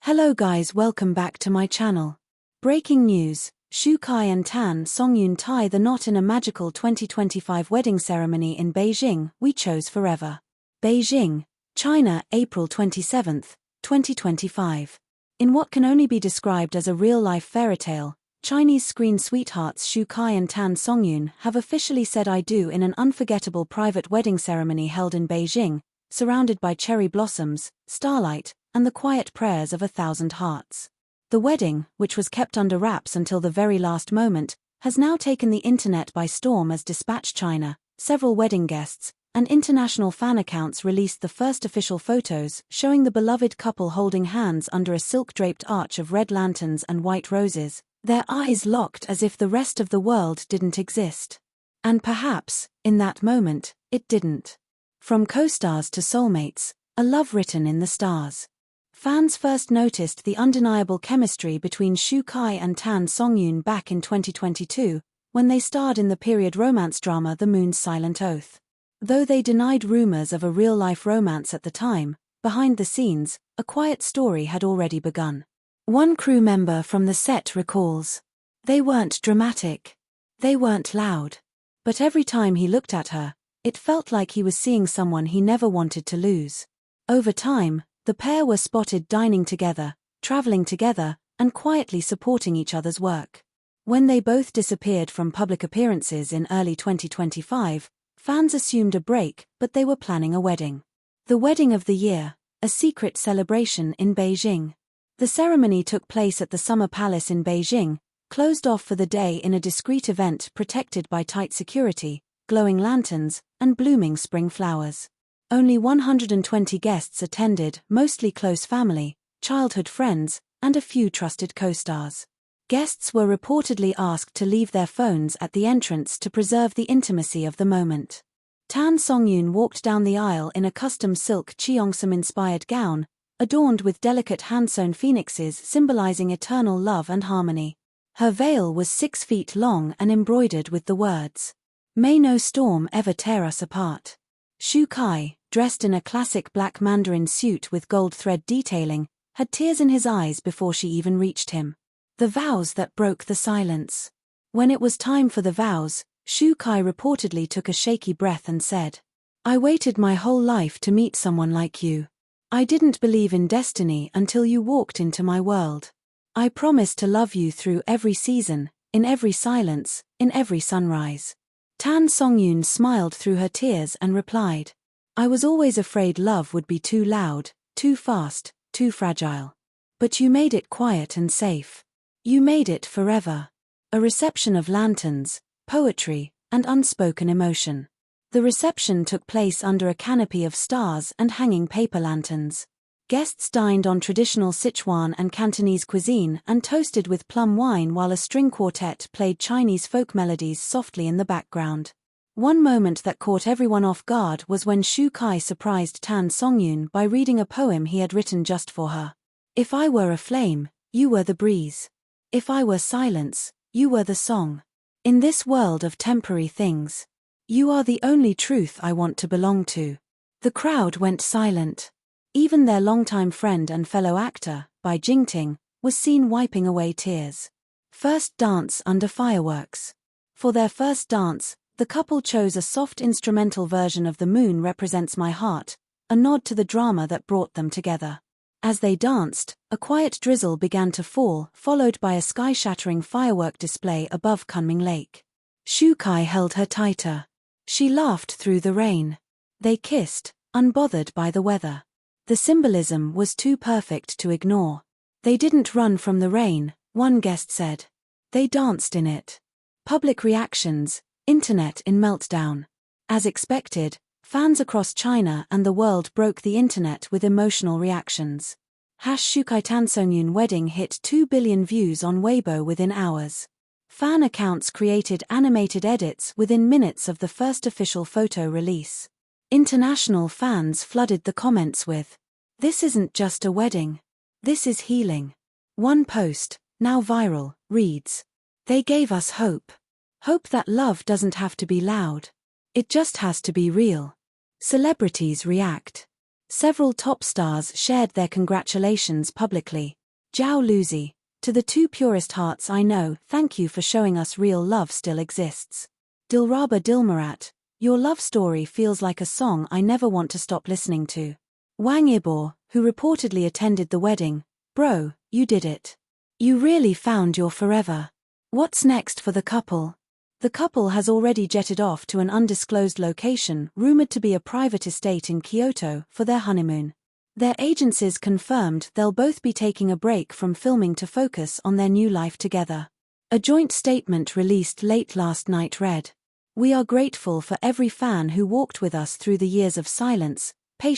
Hello guys, welcome back to my channel. Breaking news, Xu Kai and TanSongyun tie the knot in a magical 2025 wedding ceremony in Beijing, we chose forever. Beijing, China, April 27, 2025. In what can only be described as a real-life fairytale, Chinese screen sweethearts Xu Kai and TanSongyun have officially said I do in an unforgettable private wedding ceremony held in Beijing, surrounded by cherry blossoms, starlight, and the quiet prayers of 1,000 hearts. The wedding, which was kept under wraps until the very last moment, has now taken the internet by storm as Dispatch China, several wedding guests, and international fan accounts released the first official photos showing the beloved couple holding hands under a silk-draped arch of red lanterns and white roses, their eyes locked as if the rest of the world didn't exist. And perhaps, in that moment, it didn't. From co-stars to soulmates, a love written in the stars. Fans first noticed the undeniable chemistry between Xu Kai and TanSongyun back in 2022, when they starred in the period romance drama The Moon's Silent Oath. Though they denied rumors of a real-life romance at the time, behind the scenes, a quiet story had already begun. One crew member from the set recalls, "They weren't dramatic. They weren't loud. But every time he looked at her, it felt like he was seeing someone he never wanted to lose." Over time, the pair were spotted dining together, traveling together, and quietly supporting each other's work. When they both disappeared from public appearances in early 2025, fans assumed a break, but they were planning a wedding. The wedding of the year, a secret celebration in Beijing. The ceremony took place at the Summer Palace in Beijing, closed off for the day in a discreet event protected by tight security, glowing lanterns, and blooming spring flowers. Only 120 guests attended, mostly close family, childhood friends, and a few trusted co-stars. Guests were reportedly asked to leave their phones at the entrance to preserve the intimacy of the moment. TanSongyun walked down the aisle in a custom silk Cheongsam-inspired gown, adorned with delicate hand-sewn phoenixes symbolizing eternal love and harmony. Her veil was 6 feet long and embroidered with the words, "May no storm ever tear us apart." Xu Kai, dressed in a classic black mandarin suit with gold thread detailing, had tears in his eyes before she even reached him. The vows that broke the silence. When it was time for the vows, Xu Kai reportedly took a shaky breath and said, "I waited my whole life to meet someone like you. I didn't believe in destiny until you walked into my world. I promised to love you through every season, in every silence, in every sunrise." TanSongyun smiled through her tears and replied, "I was always afraid love would be too loud, too fast, too fragile. But you made it quiet and safe. You made it forever." A reception of lanterns, poetry, and unspoken emotion. The reception took place under a canopy of stars and hanging paper lanterns. Guests dined on traditional Sichuan and Cantonese cuisine and toasted with plum wine while a string quartet played Chinese folk melodies softly in the background. One moment that caught everyone off guard was when Xu Kai surprised TanSongyun by reading a poem he had written just for her. "If I were a flame, you were the breeze. If I were silence, you were the song. In this world of temporary things, you are the only truth I want to belong to." The crowd went silent. Even their longtime friend and fellow actor, Bai Jingting, was seen wiping away tears. First dance under fireworks. For their first dance, the couple chose a soft instrumental version of The Moon Represents My Heart, a nod to the drama that brought them together. As they danced, a quiet drizzle began to fall, followed by a sky-shattering firework display above Kunming Lake. Xu Kai held her tighter. She laughed through the rain. They kissed, unbothered by the weather. The symbolism was too perfect to ignore. "They didn't run from the rain," one guest said. "They danced in it." Public reactions, internet in meltdown. As expected, fans across China and the world broke the internet with emotional reactions. #Xu Kai TanSongyun wedding hit 2 billion views on Weibo within hours. Fan accounts created animated edits within minutes of the first official photo release. International fans flooded the comments with, "This isn't just a wedding. This is healing." One post, now viral, reads, "They gave us hope. Hope that love doesn't have to be loud. It just has to be real." Celebrities react. Several top stars shared their congratulations publicly. Zhao Luzi. To the two purest hearts I know, thank you for showing us real love still exists. Dilraba Dilmurat. Your love story feels like a song I never want to stop listening to. Wang Ibor, who reportedly attended the wedding. Bro, you did it. You really found your forever. What's next for the couple? The couple has already jetted off to an undisclosed location rumored to be a private estate in Kyoto for their honeymoon. Their agencies confirmed they'll both be taking a break from filming to focus on their new life together. A joint statement released late last night read, "We are grateful for every fan who walked with us through the years of silence,